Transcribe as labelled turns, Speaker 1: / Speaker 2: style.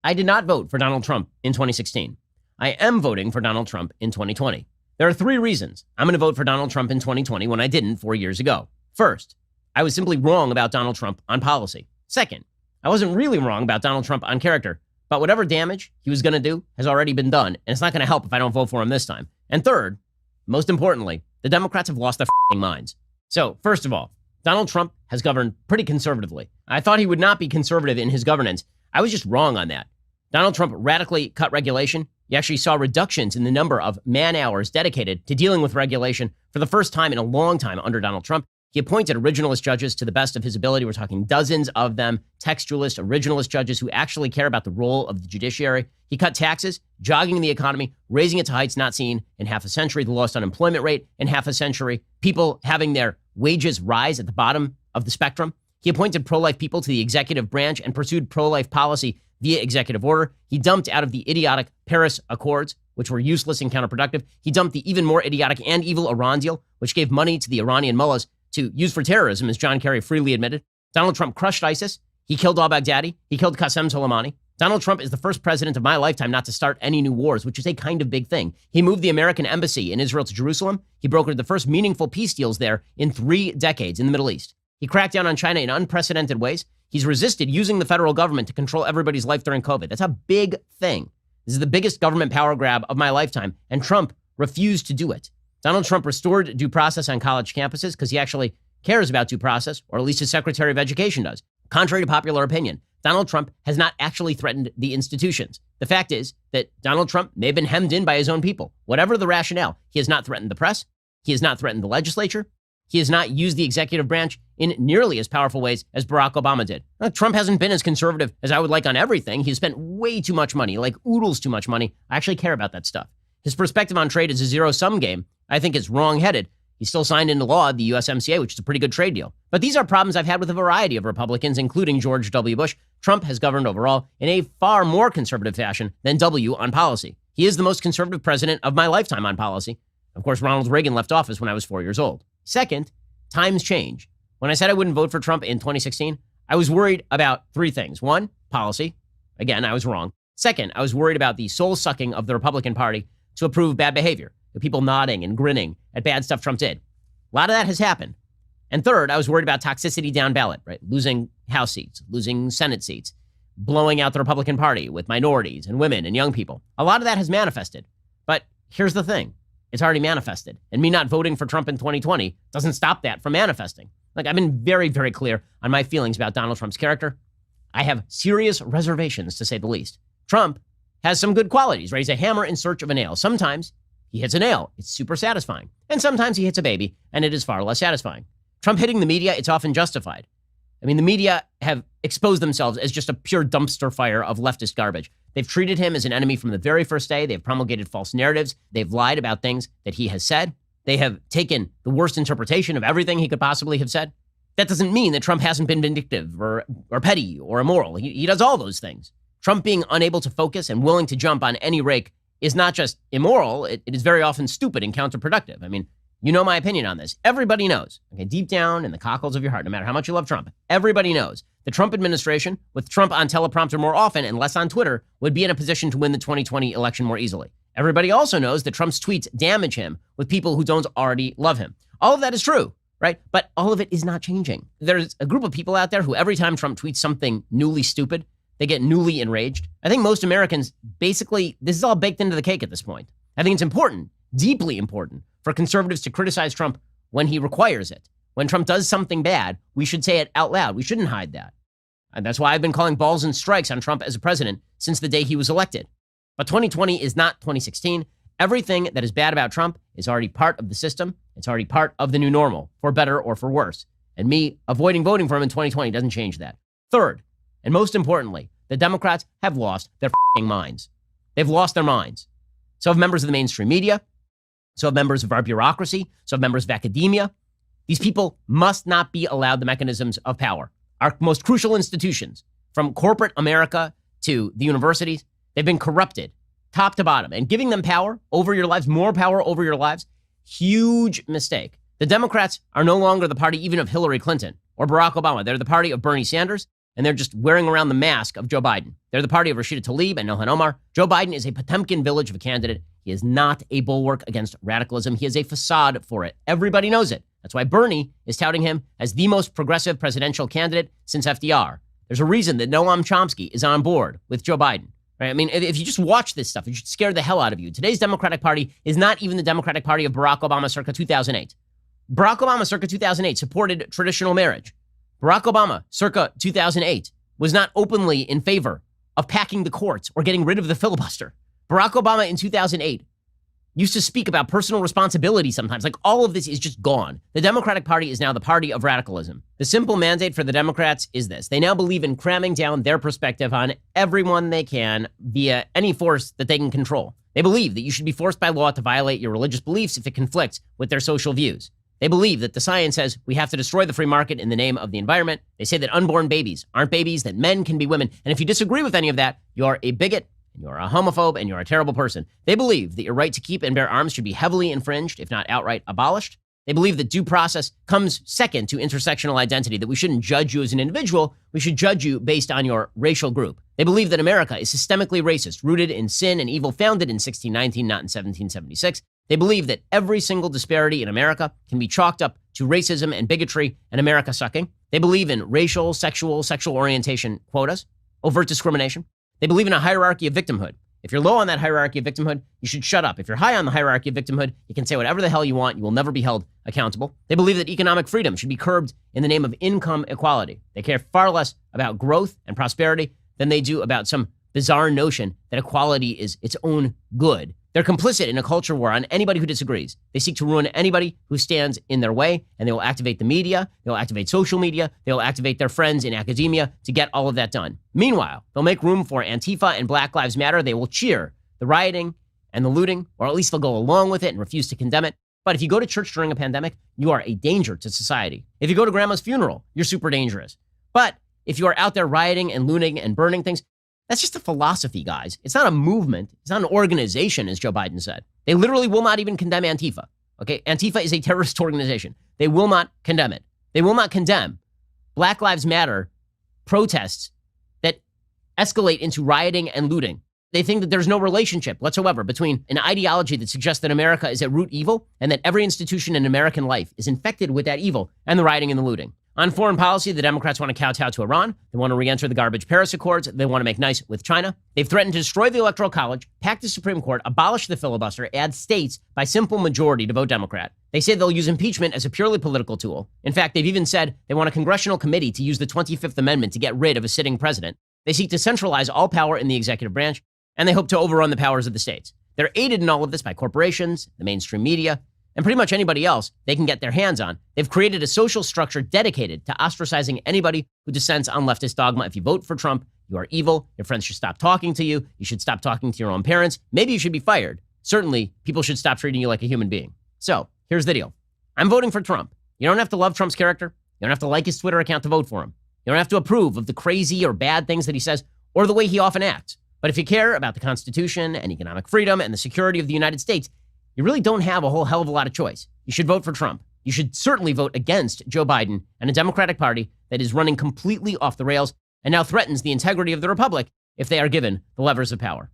Speaker 1: I did not vote for Donald Trump in 2016. I am voting for Donald Trump in 2020. There are 3 reasons I'm going to vote for Donald Trump in 2020 when I didn't 4 years ago. First, I was simply wrong about Donald Trump on policy. Second, I wasn't really wrong about Donald Trump on character, but whatever damage he was going to do has already been done, and it's not going to help if I don't vote for him this time. And third, most importantly, the Democrats have lost their minds. So, first of all, Donald Trump has governed pretty conservatively. I thought he would not be conservative in his governance. I was just wrong on that. Donald Trump radically cut regulation. You actually saw reductions in the number of man-hours dedicated to dealing with regulation for the first time in a long time under Donald Trump. He appointed originalist judges to the best of his ability. We're talking dozens of them, textualist, originalist judges who actually care about the role of the judiciary. He cut taxes, jogging the economy, raising it to heights not seen in half a century, the lowest unemployment rate in half a century, people having their wages rise at the bottom of the spectrum. He appointed pro-life people to the executive branch and pursued pro-life policy via executive order. He dumped out of the idiotic Paris Accords, which were useless and counterproductive. He dumped the even more idiotic and evil Iran deal, which gave money to the Iranian mullahs to use for terrorism, as John Kerry freely admitted. Donald Trump crushed ISIS. He killed al-Baghdadi. He killed Qasem Soleimani. Donald Trump is the first president of my lifetime not to start any new wars, which is a kind of big thing. He moved the American embassy in Israel to Jerusalem. He brokered the first meaningful peace deals there in 3 decades in the Middle East. He cracked down on China in unprecedented ways. He's resisted using the federal government to control everybody's life during COVID. That's a big thing. This is the biggest government power grab of my lifetime, and Trump refused to do it. Donald Trump restored due process on college campuses because he actually cares about due process, or at least his Secretary of Education does. Contrary to popular opinion, Donald Trump has not actually threatened the institutions. The fact is that Donald Trump may have been hemmed in by his own people. Whatever the rationale, he has not threatened the press. He has not threatened the legislature. He has not used the executive branch in nearly as powerful ways as Barack Obama did. Now, Trump hasn't been as conservative as I would like on everything. He's spent way too much money, like oodles too much money. I actually care about that stuff. His perspective on trade is a zero-sum game. I think it's wrong-headed. He still signed into law the USMCA, which is a pretty good trade deal. But these are problems I've had with a variety of Republicans, including George W. Bush. Trump has governed overall in a far more conservative fashion than W on policy. He is the most conservative president of my lifetime on policy. Of course, Ronald Reagan left office when I was 4 years old. Second, times change. When I said I wouldn't vote for Trump in 2016, I was worried about 3 things. 1, policy. Again, I was wrong. Second, I was worried about the soul-sucking of the Republican Party to approve bad behavior. The people nodding and grinning at bad stuff Trump did. A lot of that has happened. And third, I was worried about toxicity down ballot, right? Losing House seats, losing Senate seats, blowing out the Republican Party with minorities and women and young people. A lot of that has manifested. But here's the thing. It's already manifested. And me not voting for Trump in 2020 doesn't stop that from manifesting. Like, I've been very, very clear on my feelings about Donald Trump's character. I have serious reservations, to say the least. Trump has some good qualities, right? He's a hammer in search of a nail. Sometimes he hits a nail. It's super satisfying. And sometimes he hits a baby, and it is far less satisfying. Trump hitting the media, it's often justified. I mean, the media have exposed themselves as just a pure dumpster fire of leftist garbage. They've treated him as an enemy from the very first day. They've promulgated false narratives. They've lied about things that he has said. They have taken the worst interpretation of everything he could possibly have said. That doesn't mean that Trump hasn't been vindictive or petty or immoral. He does all those things. Trump being unable to focus and willing to jump on any rake is not just immoral, it is very often stupid and counterproductive. I mean, you know my opinion on this. Everybody knows, okay, deep down in the cockles of your heart, no matter how much you love Trump, everybody knows the Trump administration, with Trump on teleprompter more often and less on Twitter, would be in a position to win the 2020 election more easily. Everybody also knows that Trump's tweets damage him with people who don't already love him. All of that is true, right? But all of it is not changing. There's a group of people out there who every time Trump tweets something newly stupid, they get newly enraged. I think most Americans, basically, this is all baked into the cake at this point. I think it's important, deeply important, for conservatives to criticize Trump when he requires it. When Trump does something bad, we should say it out loud. We shouldn't hide that. And that's why I've been calling balls and strikes on Trump as a president since the day he was elected. But 2020 is not 2016. Everything that is bad about Trump is already part of the system. It's already part of the new normal, for better or for worse. And me avoiding voting for him in 2020 doesn't change that. Third, and most importantly, the Democrats have lost their minds. They've lost their minds. So have members of the mainstream media. So have members of our bureaucracy. So have members of academia. These people must not be allowed the mechanisms of power. Our most crucial institutions, from corporate America to the universities, they've been corrupted top to bottom. And giving them power over your lives, more power over your lives, huge mistake. The Democrats are no longer the party even of Hillary Clinton or Barack Obama. They're the party of Bernie Sanders. and they're just wearing around the mask of Joe Biden. They're the party of Rashida Tlaib and Ilhan Omar. Joe Biden is a Potemkin village of a candidate. He is not a bulwark against radicalism. He is a facade for it. Everybody knows it. That's why Bernie is touting him as the most progressive presidential candidate since FDR. There's a reason that Noam Chomsky is on board with Joe Biden. Right? I mean, if you just watch this stuff, it should scare the hell out of you. Today's Democratic Party is not even the Democratic Party of Barack Obama circa 2008. Barack Obama circa 2008 supported traditional marriage. Barack Obama circa 2008 was not openly in favor of packing the courts or getting rid of the filibuster. Barack Obama in 2008 used to speak about personal responsibility sometimes. Like, all of this is just gone. The Democratic Party is now the party of radicalism. The simple mandate for the Democrats is this. They now believe in cramming down their perspective on everyone they can via any force that they can control. They believe that you should be forced by law to violate your religious beliefs if it conflicts with their social views. They believe that the science says we have to destroy the free market in the name of the environment. They say that unborn babies aren't babies, that men can be women. And if you disagree with any of that, you're a bigot, and you're a homophobe, and you're a terrible person. They believe that your right to keep and bear arms should be heavily infringed, if not outright abolished. They believe that due process comes second to intersectional identity, that we shouldn't judge you as an individual, we should judge you based on your racial group. They believe that America is systemically racist, rooted in sin and evil, founded in 1619, not in 1776. They believe that every single disparity in America can be chalked up to racism and bigotry and America sucking. They believe in racial, sexual orientation quotas, overt discrimination. They believe in a hierarchy of victimhood. If you're low on that hierarchy of victimhood, you should shut up. If you're high on the hierarchy of victimhood, you can say whatever the hell you want. You will never be held accountable. They believe that economic freedom should be curbed in the name of income equality. They care far less about growth and prosperity than they do about some bizarre notion that equality is its own good. They're complicit in a culture war on anybody who disagrees. They seek to ruin anybody who stands in their way, and they will activate the media, they'll activate social media, they'll activate their friends in academia to get all of that done. Meanwhile, they'll make room for Antifa and Black Lives Matter. They will cheer the rioting and the looting, or at least they'll go along with it and refuse to condemn it. But if you go to church during a pandemic, you are a danger to society. If you go to grandma's funeral, you're super dangerous. But if you are out there rioting and looting and burning things, that's just a philosophy, guys. It's not a movement. It's not an organization, as Joe Biden said. They literally will not even condemn Antifa. Okay? Antifa is a terrorist organization. They will not condemn it. They will not condemn Black Lives Matter protests that escalate into rioting and looting. They think that there's no relationship whatsoever between an ideology that suggests that America is at root evil and that every institution in American life is infected with that evil and the rioting and the looting. On foreign policy, the Democrats want to kowtow to Iran. They want to re-enter the garbage Paris Accords. They want to make nice with China. They've threatened to destroy the Electoral College, pack the Supreme Court, abolish the filibuster, add states by simple majority to vote Democrat. They say they'll use impeachment as a purely political tool. In fact, they've even said they want a congressional committee to use the 25th Amendment to get rid of a sitting president. They seek to centralize all power in the executive branch, and they hope to overrun the powers of the states. They're aided in all of this by corporations, the mainstream media, and pretty much anybody else they can get their hands on. They've created a social structure dedicated to ostracizing anybody who dissents on leftist dogma. If you vote for Trump, you are evil. Your friends should stop talking to you. You should stop talking to your own parents. Maybe you should be fired. Certainly, people should stop treating you like a human being. So, here's the deal. I'm voting for Trump. You don't have to love Trump's character. You don't have to like his Twitter account to vote for him. You don't have to approve of the crazy or bad things that he says or the way he often acts. But if you care about the Constitution and economic freedom and the security of the United States, you really don't have a whole hell of a lot of choice. You should vote for Trump. You should certainly vote against Joe Biden and a Democratic Party that is running completely off the rails and now threatens the integrity of the republic if they are given the levers of power.